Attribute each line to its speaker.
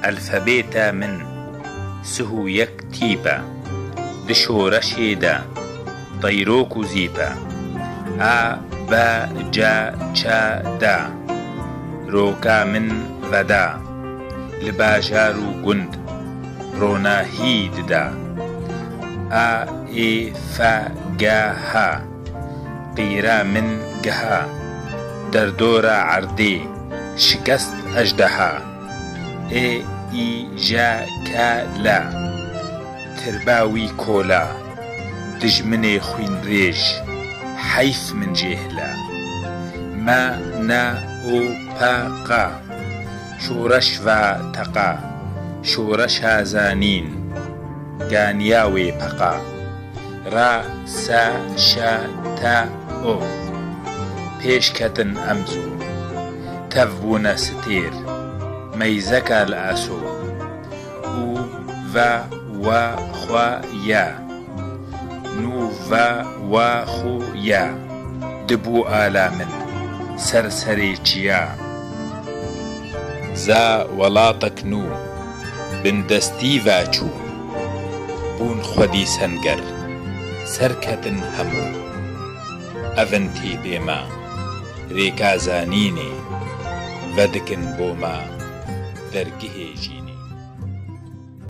Speaker 1: ئەلفەبێتە من سه و یەک تیپە دشۆرەشێدا دەیرۆک و زیپە ئا بە جا چا دا ڕۆکا من ڤەدا لە باژار و گوند ڕۆناهی ددا ئا ئێ فە گا ها قیرا من گەها دەردۆرە عەردێ شکست ئەژدەها ئێ ئی ژە کە لە ترباوی کۆلا دژمنێ خوێنڕێژ حەیف من جێهلا مە نە ئۆ پە قا شۆرەش ڤە تەقا شۆرەشا زانین گانیاوێ پەقا ڕا سە شە تە ئۆ پێشکەتن ئەمزوو تەڤ بوونە ستێر مەیزەکە لە ئەسۆ ئو ڤە وە خوا یە نو ڤە وە خۆ یە دبوو ئالا من سەرسەرێکیە زا وەڵاتەک نو بندەستی ڤاچوو بوون خودی سەنگەر سەرکەتن هەموو ئەڤن تێبێمە ڕێکا زانینێ ڤەدکن بۆمە دەرگهێژی